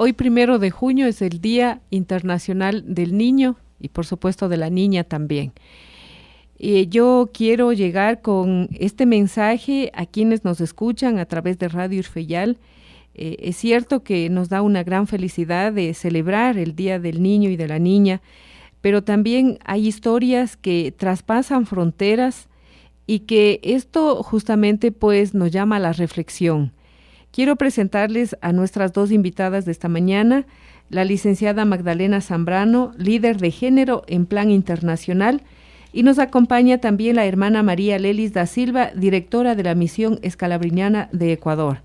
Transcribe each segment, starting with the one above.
Hoy 1 de junio es el Día Internacional del Niño y por supuesto de la niña también. Yo quiero llegar con este mensaje a quienes nos escuchan a través de Radio Urfeyal. Es cierto que nos da una gran felicidad de celebrar el Día del Niño y de la Niña, pero también hay historias que traspasan fronteras y que esto justamente pues nos llama a la reflexión. Quiero presentarles a nuestras dos invitadas de esta mañana, la licenciada Magdalena Zambrano, líder de género en plan internacional, y nos acompaña también la hermana María Lelis da Silva, directora de la Misión Escalabriniana de Ecuador.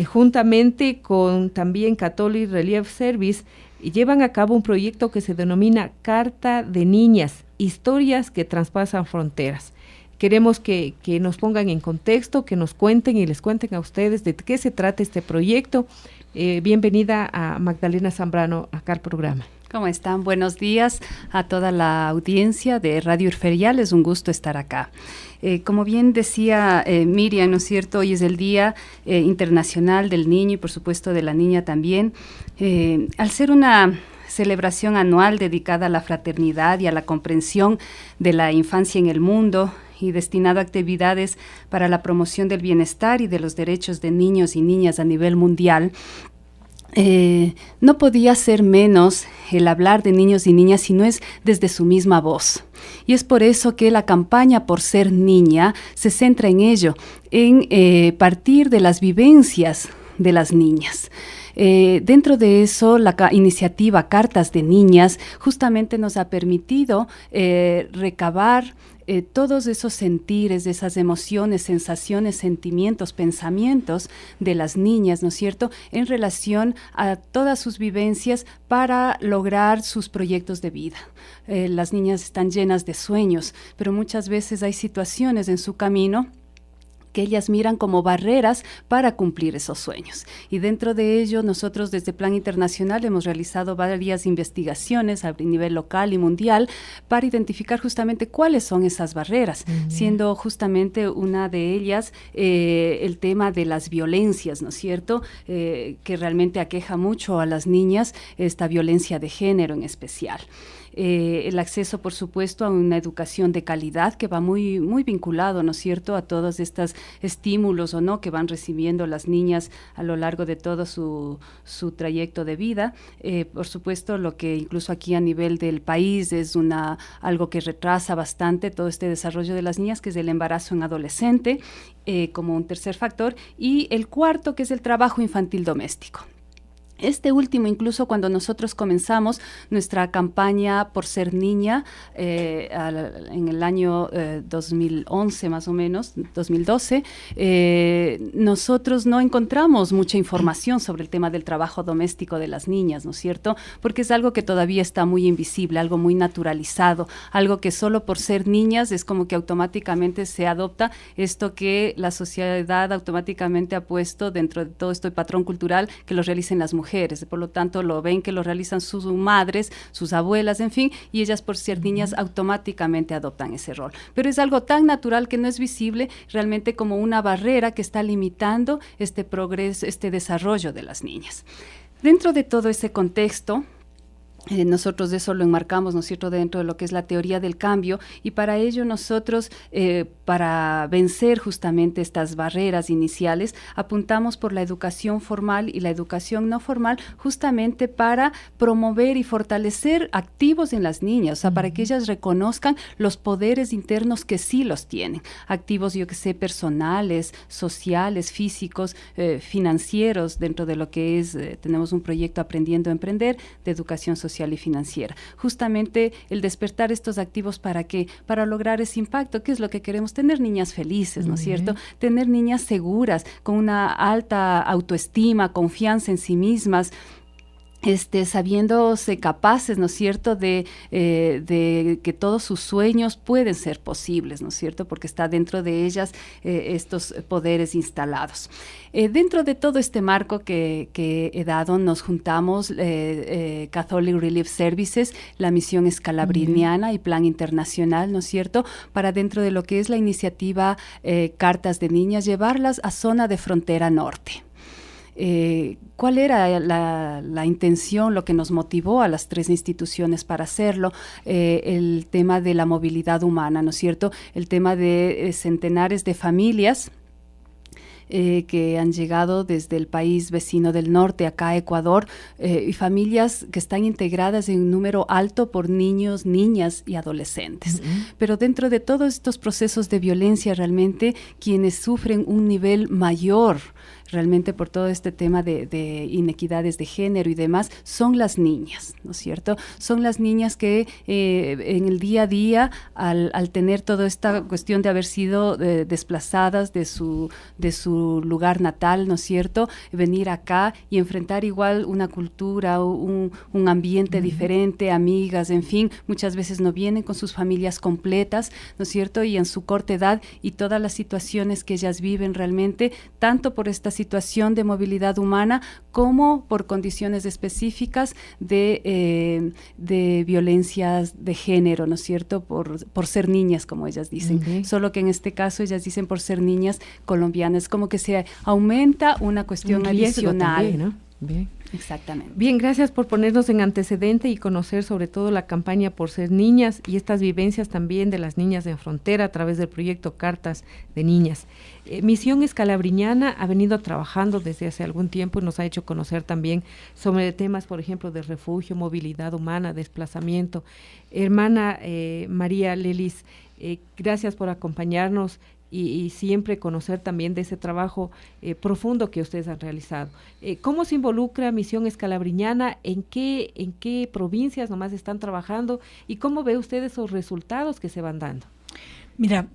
Juntamente con también Catholic Relief Service, llevan a cabo un proyecto que se denomina Carta de Niñas, historias que traspasan fronteras. Queremos que nos pongan en contexto, que nos cuenten y les cuenten a ustedes de qué se trata este proyecto. Bienvenida a Magdalena Zambrano acá al programa. ¿Cómo están? Buenos días a toda la audiencia de Radio Urfeyal. Es un gusto estar acá. Como bien decía Miriam, ¿no es cierto? Hoy es el Día Internacional del Niño y por supuesto de la Niña también. Al ser una celebración anual dedicada a la fraternidad y a la comprensión de la infancia en el mundo y destinado a actividades para la promoción del bienestar y de los derechos de niños y niñas a nivel mundial, no podía ser menos el hablar de niños y niñas si no es desde su misma voz. Y es por eso que la campaña por ser niña se centra en ello, en partir de las vivencias de las niñas. Dentro de eso, la iniciativa Cartas de Niñas justamente nos ha permitido recabar todos esos sentires, esas emociones, sensaciones, sentimientos, pensamientos de las niñas, ¿no es cierto?, en relación a todas sus vivencias para lograr sus proyectos de vida. Las niñas están llenas de sueños, pero muchas veces hay situaciones en su camino que ellas miran como barreras para cumplir esos sueños. Y dentro de ello, nosotros desde Plan Internacional hemos realizado varias investigaciones a nivel local y mundial para identificar justamente cuáles son esas barreras, siendo justamente una de ellas el tema de las violencias, ¿no es cierto?, que realmente aqueja mucho a las niñas, esta violencia de género en especial. El acceso, por supuesto, a una educación de calidad que va muy, muy vinculado, ¿no es cierto?, a todos estos estímulos o no que van recibiendo las niñas a lo largo de todo su trayecto de vida. Por supuesto, lo que incluso aquí a nivel del país es algo que retrasa bastante todo este desarrollo de las niñas, que es el embarazo en adolescente, como un tercer factor, y el cuarto, que es el trabajo infantil doméstico. Este último, incluso cuando nosotros comenzamos nuestra campaña por ser niña en el año 2011 más o menos, 2012, nosotros no encontramos mucha información sobre el tema del trabajo doméstico de las niñas, ¿no es cierto? Porque es algo que todavía está muy invisible, algo muy naturalizado, algo que solo por ser niñas es como que automáticamente se adopta esto que la sociedad automáticamente ha puesto dentro de todo este patrón cultural que lo realicen las mujeres. Por lo tanto, lo ven que lo realizan sus madres, sus abuelas, en fin, y ellas por ser niñas automáticamente adoptan ese rol. Pero es algo tan natural que no es visible realmente como una barrera que está limitando este progreso, este desarrollo de las niñas. Dentro de todo ese contexto, nosotros eso lo enmarcamos, ¿no es cierto?, dentro de lo que es la teoría del cambio, y para ello nosotros, para vencer justamente estas barreras iniciales, apuntamos por la educación formal y la educación no formal, justamente para promover y fortalecer activos en las niñas, o sea, para que ellas reconozcan los poderes internos que sí los tienen, activos, yo que sé, personales, sociales, físicos, financieros, dentro de lo que es, tenemos un proyecto Aprendiendo a Emprender, de educación social y financiera. Justamente el despertar estos activos para lograr ese impacto, que es lo que queremos, tener niñas felices, ¿no es cierto? Tener niñas seguras, con una alta autoestima, confianza en sí mismas, sabiéndose capaces, ¿no es cierto?, de que todos sus sueños pueden ser posibles, ¿no es cierto?, porque está dentro de ellas estos poderes instalados. Dentro de todo este marco que he dado, nos juntamos Catholic Relief Services, la Misión Escalabriniana y Plan Internacional, ¿no es cierto?, para dentro de lo que es la iniciativa Cartas de Niñas, llevarlas a zona de frontera norte. ¿Cuál era la intención, lo que nos motivó a las 3 instituciones para hacerlo? El tema de la movilidad humana, ¿no es cierto? El tema de centenares de familias que han llegado desde el país vecino del norte, acá a Ecuador, y familias que están integradas en un número alto por niños, niñas y adolescentes. Pero dentro de todos estos procesos de violencia, realmente quienes sufren un nivel mayor, realmente por todo este tema de inequidades de género y demás, son las niñas, ¿no es cierto? Son las niñas que en el día a día, al tener toda esta cuestión de haber sido desplazadas de su lugar natal, ¿no es cierto?, venir acá y enfrentar igual una cultura, un ambiente diferente, amigas, en fin, muchas veces no vienen con sus familias completas, ¿no es cierto?, y en su corta edad y todas las situaciones que ellas viven realmente, tanto por esta situación de movilidad humana como por condiciones específicas de violencias de género, ¿no es cierto?, por ser niñas, como ellas dicen. Solo que en este caso ellas dicen por ser niñas colombianas, como que se aumenta una cuestión adicional. También, ¿no? Bien. Exactamente. Bien, gracias por ponernos en antecedente y conocer sobre todo la campaña Por Ser Niñas y estas vivencias también de las niñas en frontera a través del proyecto Cartas de Niñas. Misión Escalabriñana ha venido trabajando desde hace algún tiempo y nos ha hecho conocer también sobre temas, por ejemplo, de refugio, movilidad humana, desplazamiento. Hermana María Lelis, gracias por acompañarnos y siempre conocer también de ese trabajo profundo que ustedes han realizado. ¿Cómo se involucra Misión Escalabriñana? ¿En qué provincias nomás están trabajando? ¿Y cómo ve usted esos resultados que se van dando? Mira,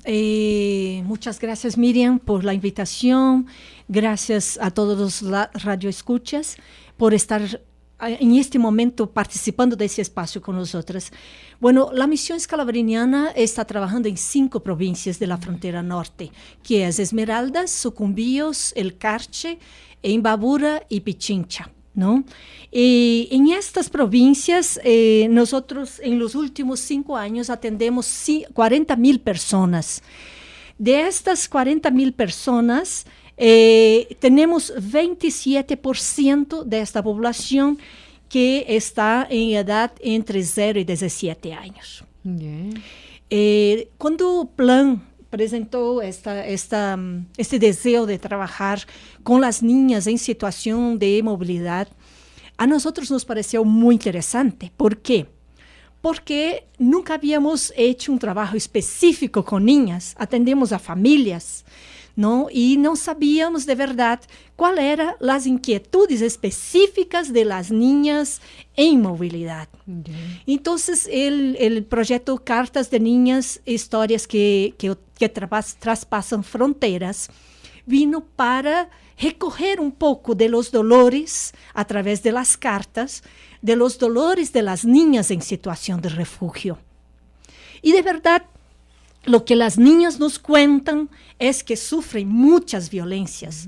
muchas gracias, Miriam, por la invitación. Gracias a todos los radioescuchas por estar en este momento participando de ese espacio con nosotras. Bueno, la Misión Escalabriñana está trabajando en 5 provincias de la frontera norte, que es Esmeraldas, Sucumbíos, El Carche, Imbabura y Pichincha, ¿no? En estas provincias, nosotros en los últimos 5 años atendemos 40,000 personas. De estas 40,000 personas, tenemos 27% de esta población que está en edad entre 0 y 17 años. Cuando el plan presentó este deseo de trabajar con las niñas en situación de movilidad, a nosotros nos pareció muy interesante. ¿Por qué? Porque nunca habíamos hecho un trabajo específico con niñas, atendemos a familias, ¿no? Y no sabíamos de verdad cuáles eran las inquietudes específicas de las niñas en movilidad. Entonces, el proyecto Cartas de Niñas, historias que traspasan fronteras, vino para recoger un poco de los dolores a través de las cartas, de los dolores de las niñas en situación de refugio. Y de verdad, lo que las niñas nos cuentan es que sufren muchas violencias.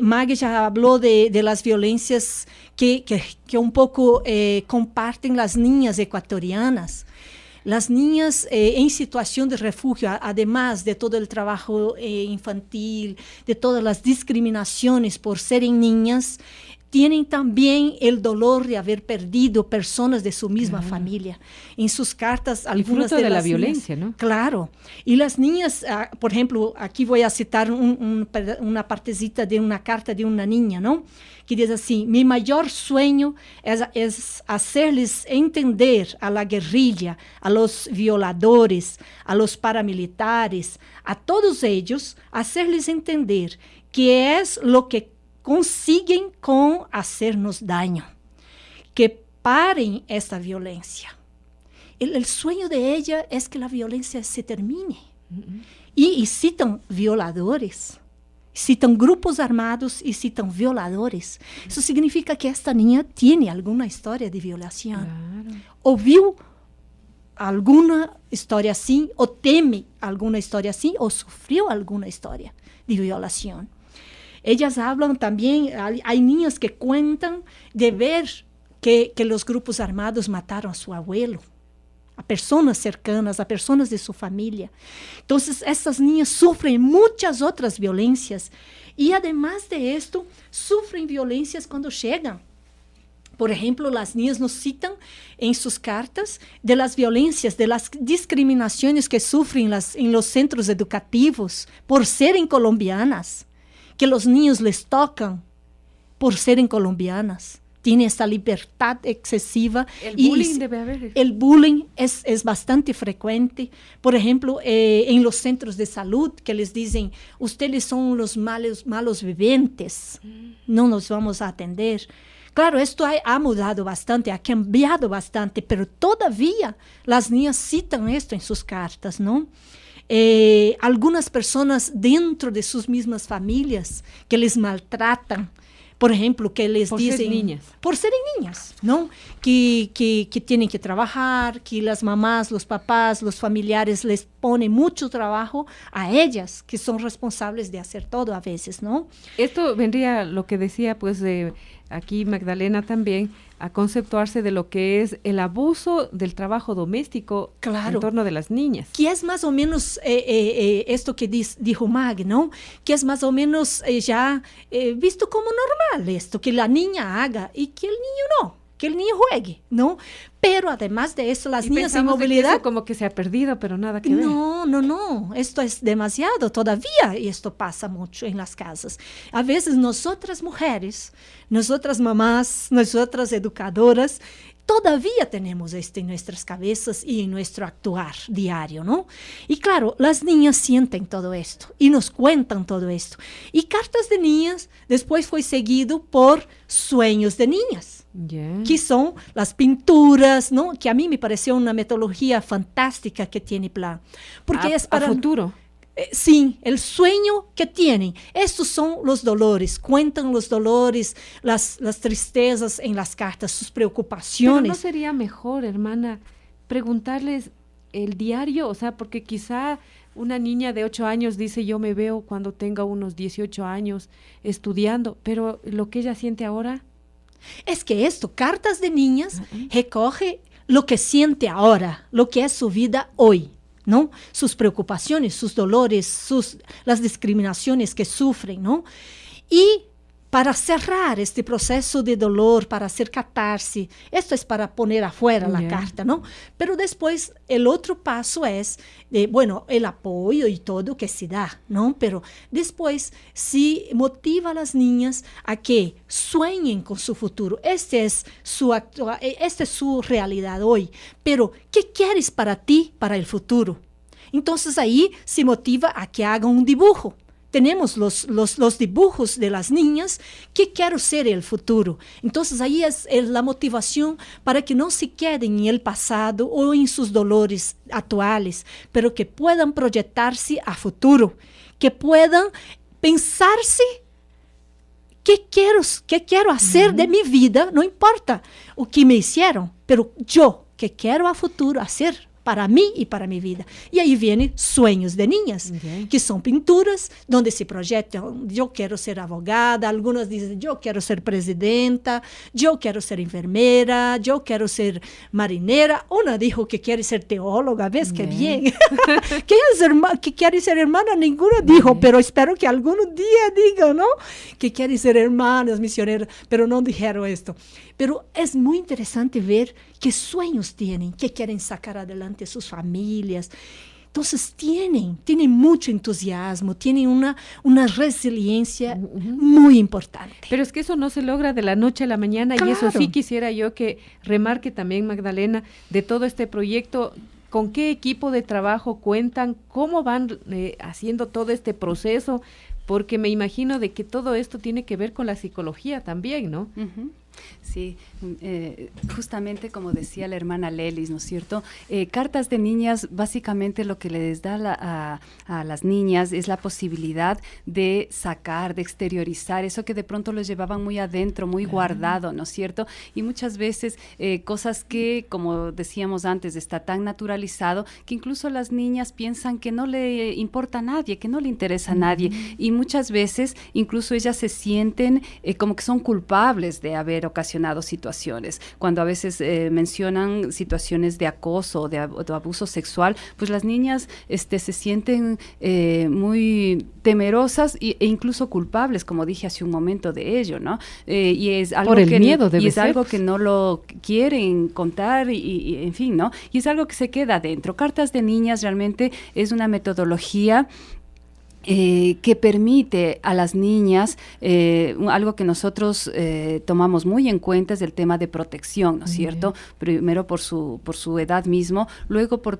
Maggie ya habló de las violencias que un poco comparten las niñas ecuatorianas. Las niñas en situación de refugio, además de todo el trabajo infantil, de todas las discriminaciones por serem niñas, tienen también el dolor de haber perdido personas de su misma familia. En sus cartas, algunas de la niñas, violencia, ¿no? Claro. Y las niñas, por ejemplo, aquí voy a citar una partecita de una carta de una niña, ¿no? Que dice así: mi mayor sueño es hacerles entender a la guerrilla, a los violadores, a los paramilitares, a todos ellos, hacerles entender que es lo que consiguen con hacernos daño, que paren esta violencia. El sueño de ella es que la violencia se termine. Y citan violadores, citan grupos armados y citan violadores. Eso significa que esta niña tiene alguna historia de violación. Claro. O vio alguna historia así, o teme alguna historia así, o sufrió alguna historia de violación. Ellas hablan también, hay niñas que cuentan de ver que los grupos armados mataron a su abuelo, a personas cercanas, a personas de su familia. Entonces, estas niñas sufren muchas otras violencias y además de esto, sufren violencias cuando llegan. Por ejemplo, las niñas nos citan en sus cartas de las violencias, de las discriminaciones que sufren en los centros educativos por serem colombianas, que los niños les tocan por serem colombianas. Tiene esta libertad excesiva. El bullying debe haber. El bullying es bastante frecuente. Por ejemplo, en los centros de salud que les dicen, ustedes son los malos vivientes, no nos vamos a atender. Claro, esto ha mudado bastante, ha cambiado bastante, pero todavía las niñas citan esto en sus cartas, ¿no? Algunas personas dentro de sus mismas familias que les maltratan, por ejemplo, que les dicen... Ser niñas. Por ser niñas, ¿no? Que tienen que trabajar, que las mamás, los papás, los familiares les ponen mucho trabajo a ellas, que son responsables de hacer todo a veces, ¿no? Esto vendría, lo que decía, pues, aquí Magdalena también, a conceptuarse de lo que es el abuso del trabajo doméstico en torno de las niñas. Que es más o menos esto que dijo Mag, ¿no? Que es más o menos ya visto como normal esto, que la niña haga y que el niño no, que el niño juegue, ¿no? Pero además de eso, las niñas en movilidad... Eso como que se ha perdido, pero nada que ver. No, esto es demasiado todavía y esto pasa mucho en las casas. A veces nosotras mujeres, nosotras mamás, nosotras educadoras, todavía tenemos esto en nuestras cabezas y en nuestro actuar diario, ¿no? Y claro, las niñas sienten todo esto y nos cuentan todo esto. Y Cartas de Niñas después fue seguido por Sueños de Niñas. Yeah. Que son las pinturas, ¿no? Que a mí me pareció una metodología fantástica que tiene Plan. Porque es para... A futuro. Sí, el sueño que tienen. Estos son los dolores, cuentan los dolores, las tristezas en las cartas, sus preocupaciones. Pero ¿no sería mejor, hermana, preguntarles el diario? O sea, porque quizá una niña de 8 años dice, yo me veo cuando tenga unos 18 años estudiando, pero lo que ella siente ahora... Es que esto, Cartas de Niñas, recoge lo que siente ahora, lo que es su vida hoy, ¿no? Sus preocupaciones, sus dolores, las discriminaciones que sufren, ¿no? Y para cerrar este proceso de dolor, para hacer catarse, esto es para poner afuera la carta, ¿no? Pero después el otro paso es, el apoyo y todo que se da, ¿no? Pero después sí motiva a las niñas a que sueñen con su futuro. Esta es su realidad hoy. Pero, ¿qué quieres para ti, para el futuro? Entonces ahí se motiva a que hagan un dibujo. Tenemos los dibujos de las niñas, ¿qué quiero ser en el futuro? Entonces ahí es la motivación para que no se queden en el pasado o en sus dolores actuales, pero que puedan proyectarse a futuro, que puedan pensarse qué quiero hacer de mi vida, no importa o que me hicieron, pero yo, ¿qué quiero a futuro hacer? Para mí y para mi vida. Y ahí vienen Sueños de Niñas, que son pinturas donde se proyectan, yo quiero ser abogada, algunas dicen, yo quiero ser presidenta, yo quiero ser enfermera, yo quiero ser marinera. Una dijo que quiere ser teóloga, ¿ves qué bien? ¿Que quiere ser hermana? Ninguna dijo, pero espero que algún día diga, ¿no? Que quiere ser hermanas, misioneras, pero no dijeron esto. Pero es muy interesante ver qué sueños tienen, qué quieren sacar adelante sus familias. Entonces tienen mucho entusiasmo, tienen una resiliencia muy importante. Pero es que eso no se logra de la noche a la mañana. Claro. Y eso sí quisiera yo que remarque también, Magdalena, de todo este proyecto. ¿Con qué equipo de trabajo cuentan? ¿Cómo van haciendo todo este proceso? Porque me imagino de que todo esto tiene que ver con la psicología también, ¿no? Uh-huh. Sí, justamente como decía la hermana Lelis, ¿no es cierto? Cartas de Niñas, básicamente lo que les da a las niñas es la posibilidad de sacar, de exteriorizar eso que de pronto los llevaban muy adentro, muy guardado, ¿no es cierto? Y muchas veces cosas que, como decíamos antes, está tan naturalizado que incluso las niñas piensan que no le importa a nadie, que no le interesa a nadie. Y muchas veces incluso ellas se sienten como que son culpables de haber ocasionado mencionado situaciones. Cuando a veces mencionan situaciones de acoso o de abuso sexual, pues las niñas se sienten muy temerosas e incluso culpables, como dije hace un momento de ello, ¿no? Y es algo por el miedo debe ser, algo que no lo quieren contar y en fin, ¿no? Y es algo que se queda adentro. Cartas de Niñas realmente es una metodología que permite a las niñas, algo que nosotros tomamos muy en cuenta es el tema de protección, ¿no es cierto? Primero por su edad mismo, luego por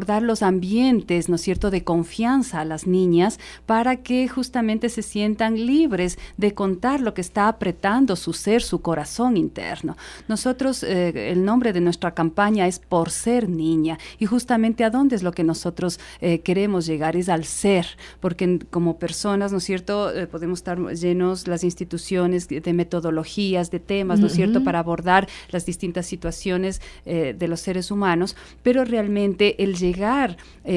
dar los ambientes, ¿no es cierto?, de confianza a las niñas para que justamente se sientan libres de contar lo que está apretando su ser, su corazón interno. Nosotros, el nombre de nuestra campaña es Por Ser Niña, y justamente a dónde es lo que nosotros queremos llegar, es al ser, porque como personas, ¿no es cierto?, podemos estar llenos las instituciones de metodologías, de temas, ¿no es cierto?, para abordar las distintas situaciones de los seres humanos, pero realmente el llegar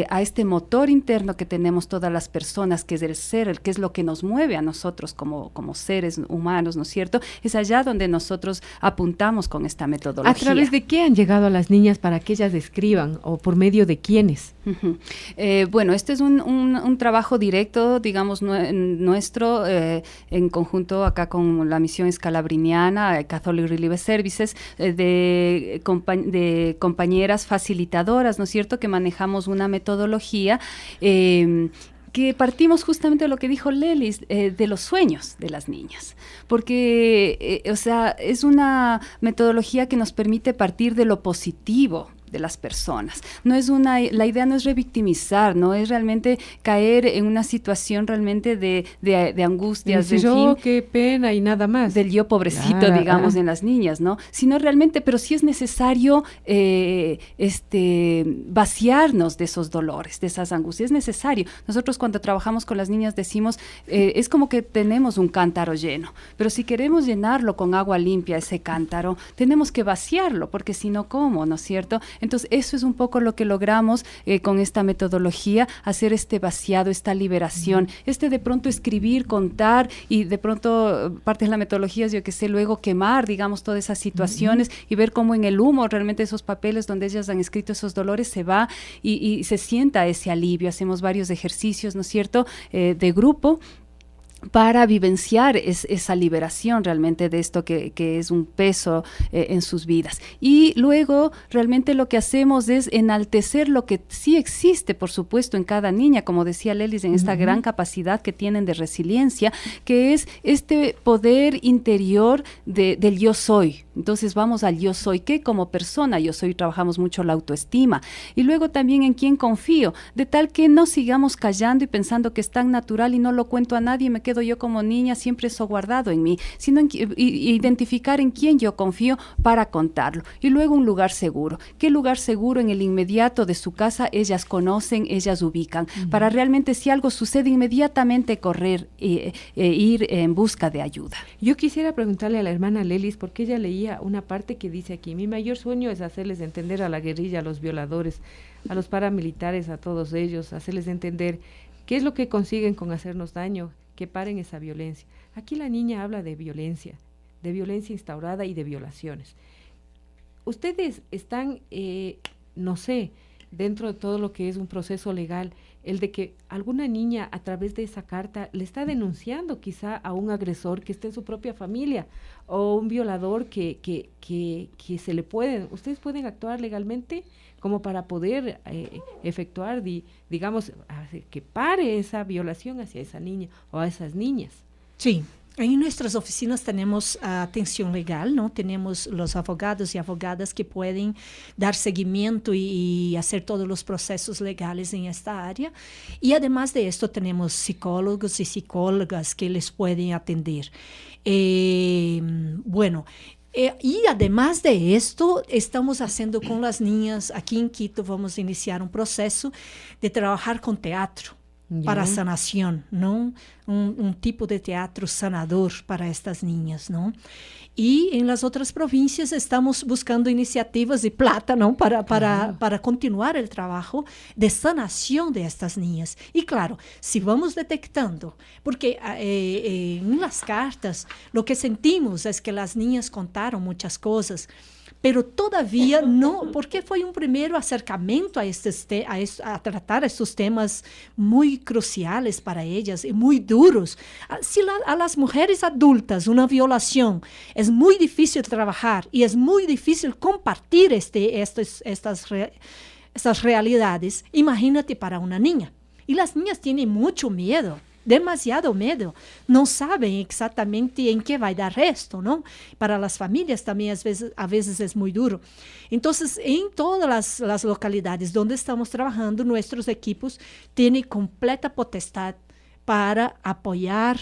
a este motor interno que tenemos todas las personas, que es el ser, que es lo que nos mueve a nosotros como seres humanos, ¿no es cierto?, es allá donde nosotros apuntamos con esta metodología. ¿A través de qué han llegado a las niñas para que ellas escriban o por medio de quiénes? Bueno, este es un trabajo directo, digamos, nuestro, en conjunto acá con la misión escalabriniana, Catholic Relief Services, de compañeras facilitadoras, ¿no es cierto?, que manejamos una metodología que partimos justamente de lo que dijo Lelis, de los sueños de las niñas, porque, es una metodología que nos permite partir de lo positivo de las personas. La idea no es revictimizar, no es realmente caer en una situación realmente de angustias, de yo, qué pena y nada más. Del yo pobrecito, digamos, en las niñas, ¿no? Sino realmente, pero sí es necesario vaciarnos de esos dolores, de esas angustias. Es necesario. Nosotros cuando trabajamos con las niñas decimos, es como que tenemos un cántaro lleno, pero si queremos llenarlo con agua limpia, ese cántaro, tenemos que vaciarlo, porque si no, ¿cómo? ¿No es cierto? Entonces, eso es un poco lo que logramos con esta metodología, hacer este vaciado, esta liberación, de pronto escribir, contar, y de pronto parte de la metodología es, yo que sé, luego quemar, digamos, todas esas situaciones y ver cómo en el humo realmente esos papeles donde ellas han escrito esos dolores se va y se sienta ese alivio. Hacemos varios ejercicios, ¿no es cierto?, de grupo, para vivenciar esa liberación realmente de esto que es un peso en sus vidas. Y luego realmente lo que hacemos es enaltecer lo que sí existe, por supuesto, en cada niña, como decía Lelis, en esta gran capacidad que tienen de resiliencia, que es este poder interior del yo soy. Entonces vamos al yo soy, que como persona yo soy, trabajamos mucho la autoestima, y luego también en quién confío, de tal que no sigamos callando y pensando que es tan natural y no lo cuento a nadie, me quedo yo como niña, siempre eso guardado en mí, sino identificar en quién yo confío para contarlo. Y luego un lugar seguro. ¿Qué lugar seguro? En el inmediato de su casa ellas conocen, ellas ubican, para realmente si algo sucede inmediatamente correr e ir en busca de ayuda. Yo quisiera preguntarle a la hermana Lelis, porque ella leía una parte que dice aquí: mi mayor sueño es hacerles entender a la guerrilla, a los violadores, a los paramilitares, a todos ellos, hacerles entender qué es lo que consiguen con hacernos daño, que paren esa violencia. Aquí la niña habla de violencia instaurada y de violaciones. Ustedes están, no sé, dentro de todo lo que es un proceso legal, el de que alguna niña a través de esa carta le está denunciando quizá a un agresor que esté en su propia familia, o un violador que se le pueden, ustedes pueden actuar legalmente como para poder efectuar, digamos, que pare esa violación hacia esa niña o a esas niñas. Sí. En nuestras oficinas tenemos atención legal, ¿no? Tenemos los abogados y abogadas que pueden dar seguimiento y hacer todos los procesos legales en esta área. Y además de esto tenemos psicólogos y psicólogas que les pueden atender. Y además de esto, estamos haciendo con las niñas, aquí en Quito vamos a iniciar un proceso de trabajar con teatro para sanación, ¿no? un tipo de teatro sanador para estas niñas, ¿no? Y en las otras provincias estamos buscando iniciativas de plata, ¿no? Para continuar el trabajo de sanación de estas niñas. Y claro, si vamos detectando, porque en las cartas lo que sentimos es que las niñas contaron muchas cosas, pero todavía no, porque fue un primer acercamiento a tratar estos temas muy cruciales para ellas y muy duros. Si a las mujeres adultas una violación es muy difícil trabajar y es muy difícil compartir estas realidades, imagínate para una niña. Y las niñas tienen mucho miedo. Demasiado miedo, no saben exactamente en qué va a dar esto, ¿no? Para las familias también a veces es muy duro. Entonces, en todas las localidades donde estamos trabajando, nuestros equipos tienen completa potestad para apoyar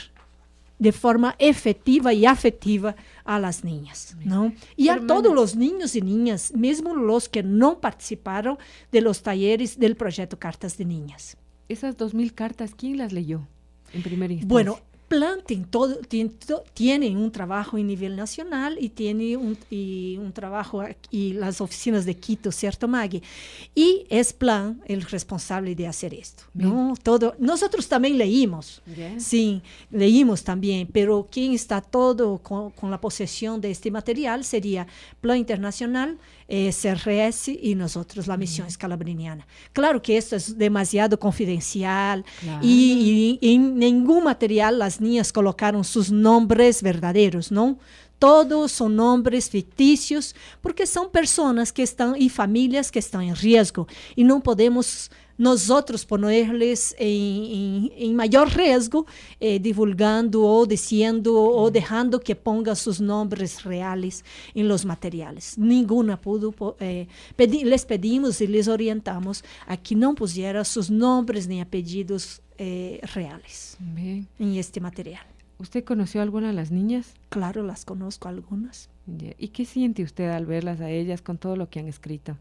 de forma efectiva y afectiva a las niñas, ¿no? Y a todos los niños y niñas, mesmo los que no participaron de los talleres del proyecto Cartas de Niñas. Esas 2,000 cartas, ¿quién las leyó? En primera instancia. Bueno, Plan tiene un trabajo en nivel nacional y tiene un trabajo y las oficinas de Quito, ¿cierto, Maggie? Y es Plan el responsable de hacer esto, ¿no? Nosotros también leímos, sí, leímos también, pero quien está todo con la posesión de este material sería Plan Internacional, CRS y nosotros, la Misión Escalabriniana. Claro que esto es demasiado confidencial y en ningún material las niñas colocaron sus nombres verdaderos, ¿no? Todos son nombres ficticios porque son personas que están y familias que están en riesgo y no podemos nosotros ponerles en mayor riesgo divulgando o diciendo o dejando que pongan sus nombres reales en los materiales. Ninguna pudo, les pedimos y les orientamos a que no pusiera sus nombres ni apellidos reales en este material. ¿Usted conoció a alguna de las niñas? Claro, las conozco algunas. ¿Y qué siente usted al verlas a ellas con todo lo que han escrito?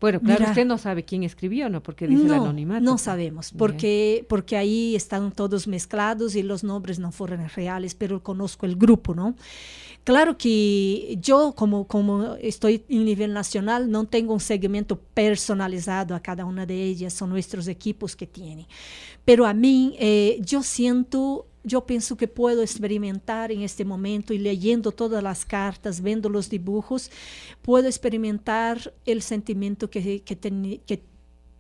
Bueno, claro, usted no sabe quién escribió, ¿no? Porque dice el anonimato. No sabemos, porque ahí están todos mezclados y los nombres no fueron reales, pero conozco el grupo, ¿no? Claro que yo, como estoy en nivel nacional, no tengo un seguimiento personalizado a cada una de ellas, son nuestros equipos que tienen. Pero a mí, yo pienso que puedo experimentar en este momento y leyendo todas las cartas, viendo los dibujos, puedo experimentar el sentimiento que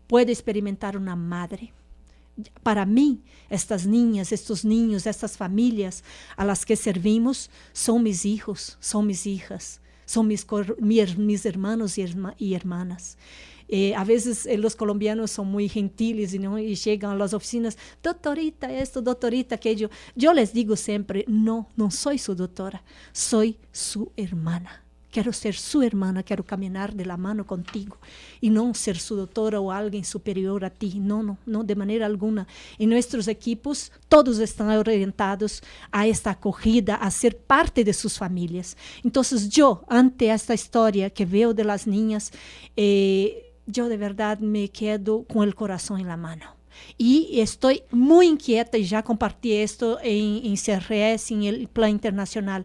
puede experimentar una madre. Para mí, estas niñas, estos niños, estas familias a las que servimos son mis hijos, son mis hijas, son mis hermanos y hermanas. A veces los colombianos son muy gentiles y llegan a las oficinas, doctorita esto, doctorita aquello. Yo les digo siempre, no soy su doctora, soy su hermana. Quiero ser su hermana, quiero caminar de la mano contigo y no ser su doctora o alguien superior a ti. No, de manera alguna. En nuestros equipos todos están orientados a esta acogida, a ser parte de sus familias. Entonces yo, ante esta historia que veo de las niñas, yo de verdad me quedo con el corazón en la mano. Y estoy muy inquieta, y ya compartí esto en CRS, en el Plan Internacional.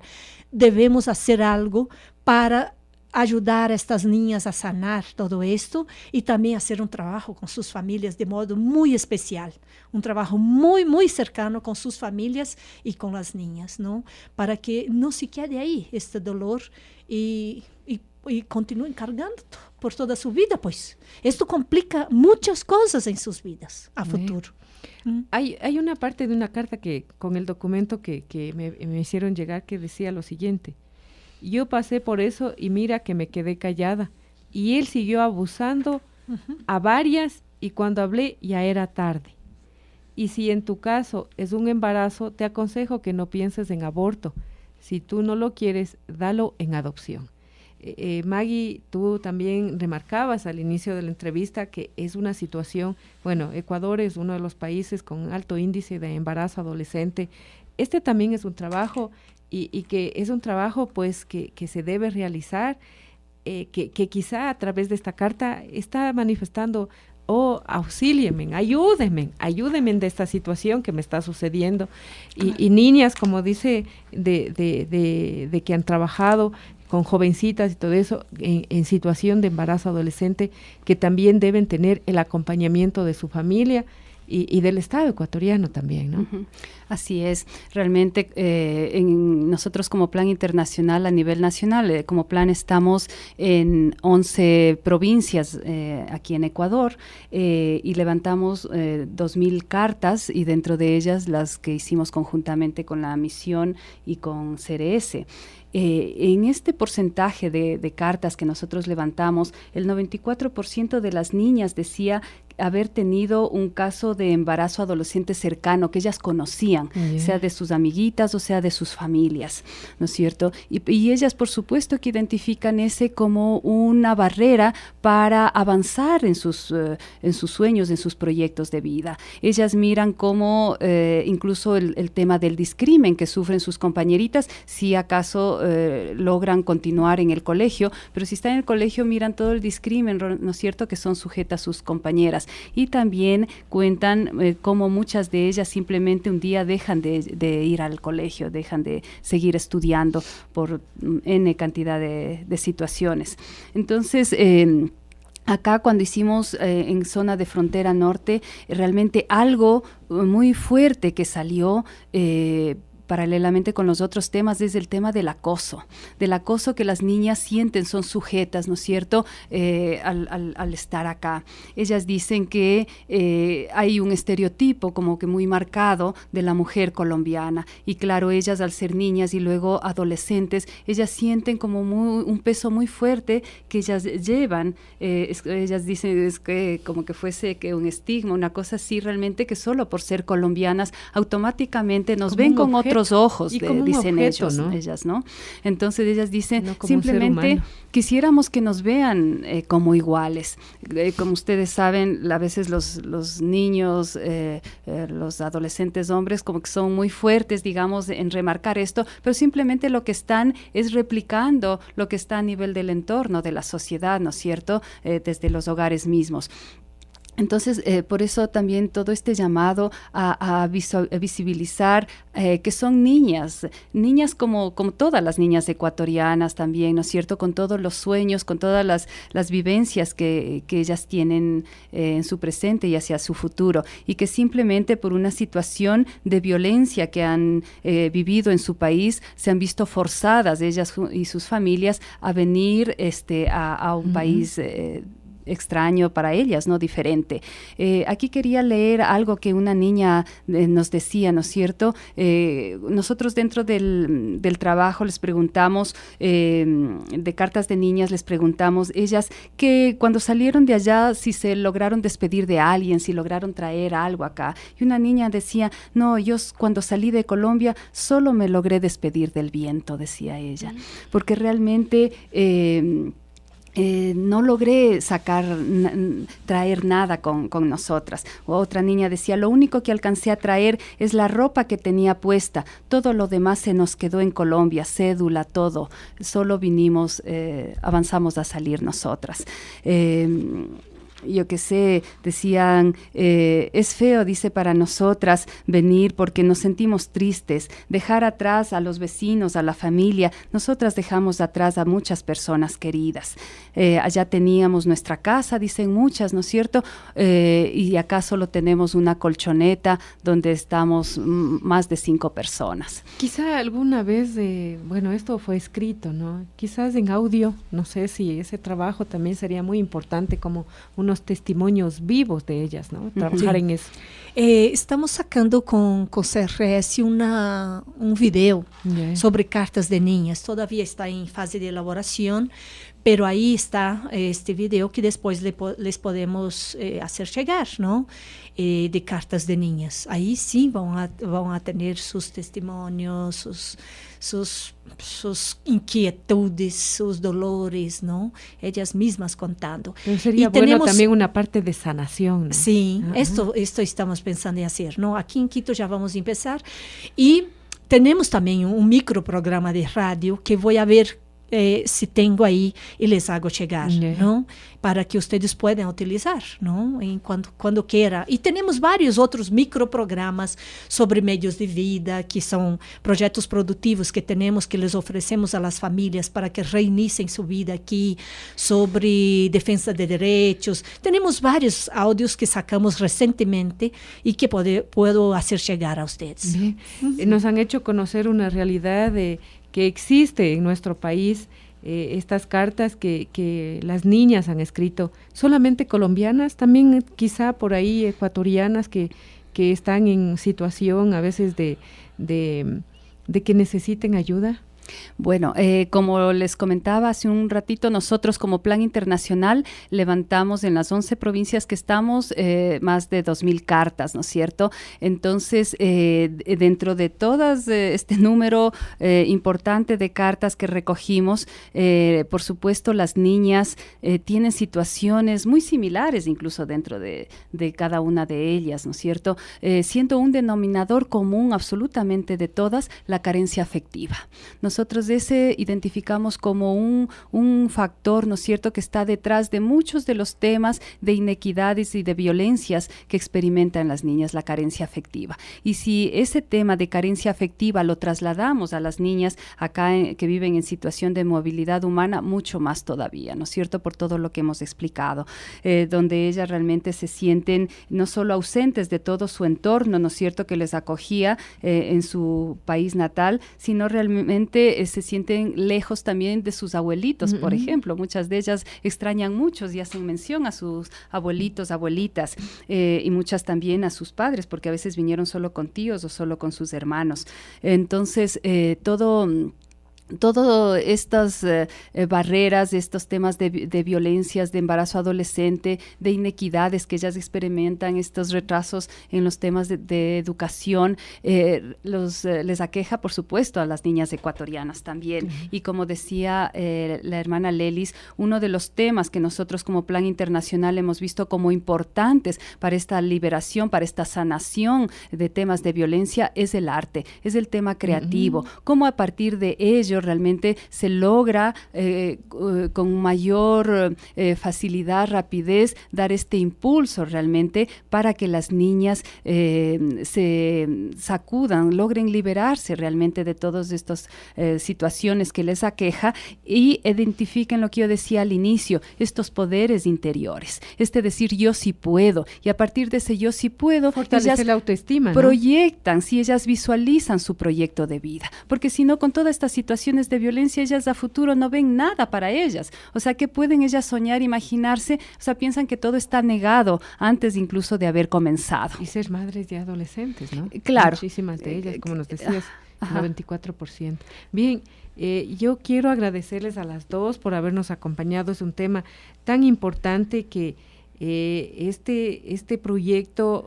Debemos hacer algo para ayudar a estas niñas a sanar todo esto y también hacer un trabajo con sus familias de modo muy especial, un trabajo muy, muy cercano con sus familias y con las niñas, ¿no? Para que no se quede ahí este dolor y continúen cargando por toda su vida, pues. Esto complica muchas cosas en sus vidas a futuro. Hay una parte de una carta que con el documento que me hicieron llegar que decía lo siguiente: yo pasé por eso y mira que me quedé callada. Y él siguió abusando a varias y cuando hablé ya era tarde. Y si en tu caso es un embarazo, te aconsejo que no pienses en aborto. Si tú no lo quieres, dalo en adopción. Maggie, tú también remarcabas al inicio de la entrevista que es una situación, bueno, Ecuador es uno de los países con alto índice de embarazo adolescente. Este también es un trabajo y que es un trabajo pues que se debe realizar, que quizá a través de esta carta está manifestando oh, auxílienme, ayúdenme de esta situación que me está sucediendo. Y niñas, como dice, de que han trabajado con jovencitas y todo eso, en situación de embarazo adolescente, que también deben tener el acompañamiento de su familia y del Estado ecuatoriano también, ¿no? Uh-huh. Así es, realmente nosotros como Plan Internacional a nivel nacional, como plan estamos en 11 provincias aquí en Ecuador y levantamos 2,000 cartas y dentro de ellas las que hicimos conjuntamente con la misión y con CRS. En este porcentaje de cartas que nosotros levantamos, el 94% de las niñas decía haber tenido un caso de embarazo adolescente cercano que ellas conocían, sea de sus amiguitas o sea de sus familias, ¿no es cierto? Y ellas, por supuesto, que identifican ese como una barrera para avanzar en sus sueños, en sus proyectos de vida. Ellas miran como incluso el tema del discrimen que sufren sus compañeritas, si acaso logran continuar en el colegio, pero si están en el colegio miran todo el discrimen, ¿no es cierto?, que son sujetas sus compañeras. Y también cuentan cómo muchas de ellas simplemente un día dejan de ir al colegio, dejan de seguir estudiando por N cantidad de situaciones. Entonces, acá cuando hicimos en zona de frontera norte, realmente algo muy fuerte que salió paralelamente con los otros temas, es el tema del acoso que las niñas sienten, son sujetas, ¿no es cierto?, al estar acá. Ellas dicen que hay un estereotipo como que muy marcado de la mujer colombiana, y claro, ellas al ser niñas y luego adolescentes, ellas sienten como un peso muy fuerte que ellas llevan, ellas dicen es que como que fuese que un estigma, una cosa así, realmente que solo por ser colombianas automáticamente nos ven con otros ojos, dicen objeto, ellas, ¿no? Entonces ellas dicen, no, simplemente quisiéramos que nos vean como iguales. Como ustedes saben, a veces los niños, los adolescentes hombres como que son muy fuertes, digamos, en remarcar esto, pero simplemente lo que están es replicando lo que está a nivel del entorno, de la sociedad, ¿no es cierto?, desde los hogares mismos. Entonces, por eso también todo este llamado a visibilizar que son niñas como todas las niñas ecuatorianas también, ¿no es cierto?, con todos los sueños, con todas las vivencias que ellas tienen en su presente y hacia su futuro, y que simplemente por una situación de violencia que han vivido en su país, se han visto forzadas ellas y sus familias a venir a un país extraño para ellas, ¿no?, diferente. Aquí quería leer algo que una niña nos decía, ¿no es cierto? Nosotros dentro del trabajo les preguntamos, de cartas de niñas, les preguntamos ellas que cuando salieron de allá, si se lograron despedir de alguien, si lograron traer algo acá. Y una niña decía, no, yo cuando salí de Colombia solo me logré despedir del viento, decía ella, porque realmente no logré traer nada con nosotras. Otra niña decía, lo único que alcancé a traer es la ropa que tenía puesta, todo lo demás se nos quedó en Colombia, cédula, todo, solo vinimos, avanzamos a salir nosotras. Yo qué sé, decían, es feo, dice, para nosotras venir porque nos sentimos tristes, dejar atrás a los vecinos, a la familia. Nosotras dejamos atrás a muchas personas queridas. Allá teníamos nuestra casa, dicen muchas, ¿no es cierto? Y acá solo tenemos una colchoneta donde estamos más de 5 personas. Quizá alguna vez, bueno, esto fue escrito, ¿no? Quizás en audio, no sé si ese trabajo también sería muy importante, como unos testimonios vivos de ellas, ¿no? Trabajar en eso. Estamos sacando con CRS un video sobre cartas de niñas. Todavía está en fase de elaboración, pero ahí está este video que después les podemos hacer llegar, ¿no? De cartas de niñas. Ahí sí van a tener sus testimonios, sus inquietudes, sus dolores, ¿no? Ellas mismas contando. Pero sería bueno también una parte de sanación, ¿no? Sí, esto estamos pensando en hacer, ¿no? Aquí en Quito ya vamos a empezar. Y tenemos también un microprograma de radio que voy a ver si tengo ahí y les hago llegar, ¿no? Para que ustedes puedan utilizar, ¿no? Cuando quiera. Y tenemos varios otros microprogramas sobre medios de vida, que son proyectos productivos que tenemos, que les ofrecemos a las familias para que reinicien su vida aquí, sobre defensa de derechos. Tenemos varios audios que sacamos recientemente y que puedo hacer llegar a ustedes. Nos han hecho conocer una realidad que existe en nuestro país, estas cartas que las niñas han escrito, solamente colombianas, también quizá por ahí ecuatorianas que están en situación a veces de que necesiten ayuda. Bueno, como les comentaba hace un ratito, nosotros como Plan Internacional levantamos en las 11 provincias que estamos más de 2,000 cartas, ¿no es cierto? Entonces, dentro de todas este número importante de cartas que recogimos, por supuesto las niñas tienen situaciones muy similares incluso dentro de cada una de ellas, ¿no es cierto? Siendo un denominador común absolutamente de todas la carencia afectiva. Nosotros ese identificamos como un factor, ¿no es cierto?, que está detrás de muchos de los temas de inequidades y de violencias que experimentan las niñas, la carencia afectiva. Y si ese tema de carencia afectiva lo trasladamos a las niñas acá que viven en situación de movilidad humana, mucho más todavía, ¿no es cierto?, por todo lo que hemos explicado, donde ellas realmente se sienten no solo ausentes de todo su entorno, ¿no es cierto?, que les acogía en su país natal, sino realmente se sienten lejos también de sus abuelitos, por ejemplo. Muchas de ellas extrañan mucho y hacen mención a sus abuelitos, abuelitas, y muchas también a sus padres, porque a veces vinieron solo con tíos o solo con sus hermanos. Entonces, todas estas barreras, estos temas de violencias, de embarazo adolescente, de inequidades que ellas experimentan, estos retrasos en los temas de educación, les aqueja, por supuesto, a las niñas ecuatorianas también. Y como decía la hermana Lelis, uno de los temas que nosotros como Plan Internacional hemos visto como importantes para esta liberación, para esta sanación de temas de violencia, es el arte, es el tema creativo. Cómo a partir de ello realmente se logra con mayor facilidad, rapidez, dar este impulso realmente para que las niñas se sacudan, logren liberarse realmente de todas estas situaciones que les aqueja y identifiquen lo que yo decía al inicio, estos poderes interiores, decir yo sí puedo, y a partir de ese yo sí puedo, fortalece la autoestima, proyectan, si ellas visualizan su proyecto de vida, porque si no, con toda esta situación de violencia, ellas a futuro no ven nada para ellas. O sea, ¿qué pueden ellas soñar, imaginarse? O sea, piensan que todo está negado antes incluso de haber comenzado. Y ser madres de adolescentes, ¿no? Claro. Muchísimas de ellas, como nos decías, 94%. Bien, yo quiero agradecerles a las dos por habernos acompañado. Es un tema tan importante que este proyecto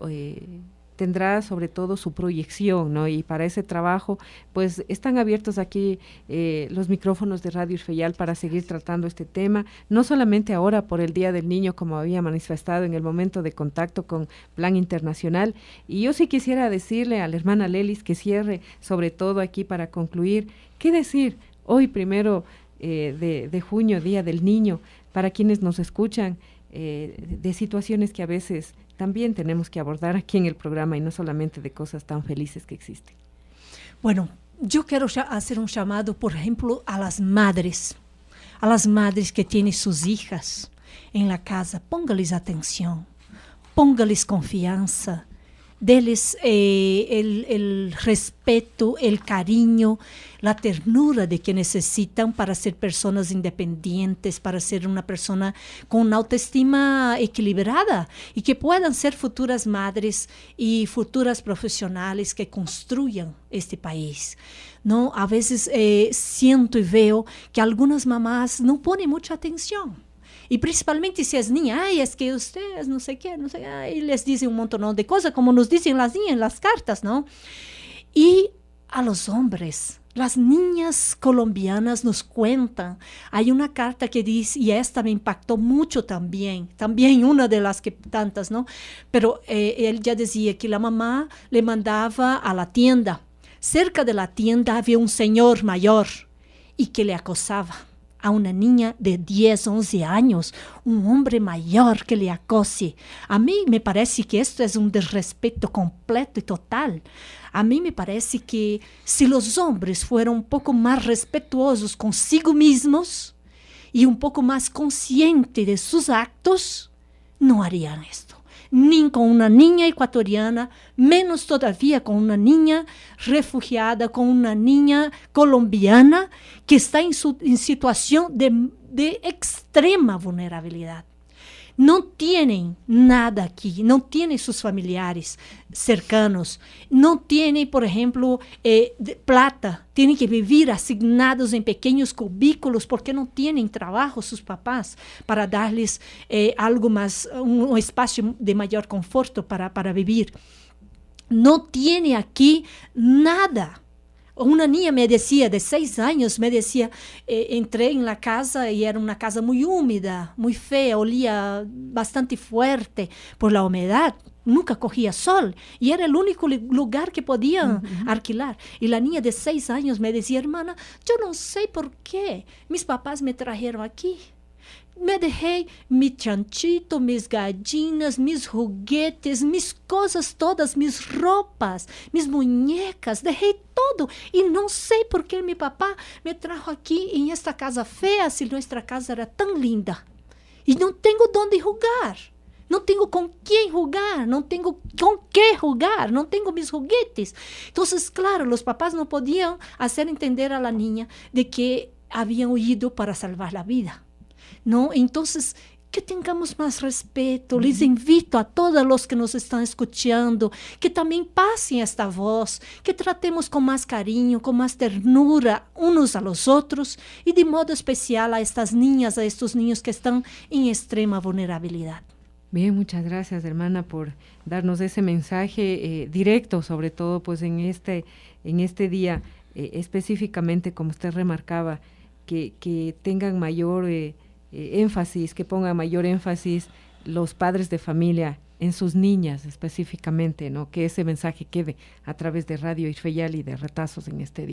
tendrá sobre todo su proyección, ¿no? Y para ese trabajo, pues están abiertos aquí los micrófonos de Radio Irfeyal para seguir tratando este tema, no solamente ahora por el Día del Niño, como había manifestado en el momento de contacto con Plan Internacional. Y yo sí quisiera decirle a la hermana Lelis que cierre, sobre todo aquí para concluir, ¿qué decir hoy 1 de junio, Día del Niño, para quienes nos escuchan, de situaciones que a veces también tenemos que abordar aquí en el programa y no solamente de cosas tan felices que existen? Bueno, yo quiero hacer un llamado, por ejemplo, a las madres que tienen sus hijas en la casa. Póngales atención, póngales confianza, deles el respeto, el cariño, la ternura de que necesitan para ser personas independientes, para ser una persona con una autoestima equilibrada y que puedan ser futuras madres y futuras profesionales que construyan este país. ¿No? A veces siento y veo que algunas mamás no ponen mucha atención. Y principalmente si es niña, ay, es que ustedes no sé qué, y les dicen un montón de cosas, como nos dicen las niñas en las cartas, ¿no? Y a los hombres, las niñas colombianas nos cuentan, hay una carta que dice, y esta me impactó mucho también una de las que tantas, ¿no? Pero él ya decía que la mamá le mandaba a la tienda. Cerca de la tienda había un señor mayor y que le acosaba. a una niña de 10, 11 años, un hombre mayor que le acose. A mí me parece que esto es un desrespeto completo y total. A mí me parece que si los hombres fueran un poco más respetuosos consigo mismos y un poco más conscientes de sus actos, no harían esto. Ni con una niña ecuatoriana, menos todavía con una niña refugiada, con una niña colombiana que está en situación de extrema vulnerabilidad. No tienen nada aquí, no tienen sus familiares cercanos, no tienen, por ejemplo, plata, tienen que vivir asignados en pequeños cubículos porque no tienen trabajo sus papás para darles algo más, un espacio de mayor conforto para vivir. No tiene aquí nada. Una niña me decía, de 6 años, me decía, entré en la casa y era una casa muy húmeda, muy fea, olía bastante fuerte por la humedad. Nunca cogía sol y era el único lugar que podían alquilar. Y la niña de 6 años me decía, hermana, yo no sé por qué mis papás me trajeron aquí. Me dejé mi chanchito, mis gallinas, mis juguetes, mis cosas todas, mis ropas, mis muñecas, dejé todo. Y no sé por qué mi papá me trajo aquí en esta casa fea si nuestra casa era tan linda. Y no tengo dónde jugar. No tengo con quién jugar, no tengo con qué jugar, no tengo mis juguetes. Entonces, claro, los papás no podían hacer entender a la niña de que habían huido para salvar la vida. ¿No? Entonces, que tengamos más respeto. Les invito a todos los que nos están escuchando que también pasen esta voz, que tratemos con más cariño, con más ternura unos a los otros y de modo especial a estas niñas, a estos niños que están en extrema vulnerabilidad. Bien, muchas gracias, hermana, por darnos ese mensaje directo, sobre todo pues en este día, específicamente, como usted remarcaba, que tengan mayor énfasis, que pongan mayor énfasis los padres de familia en sus niñas específicamente, ¿no? Que ese mensaje quede a través de Radio Ifeyali y de Retazos en este día.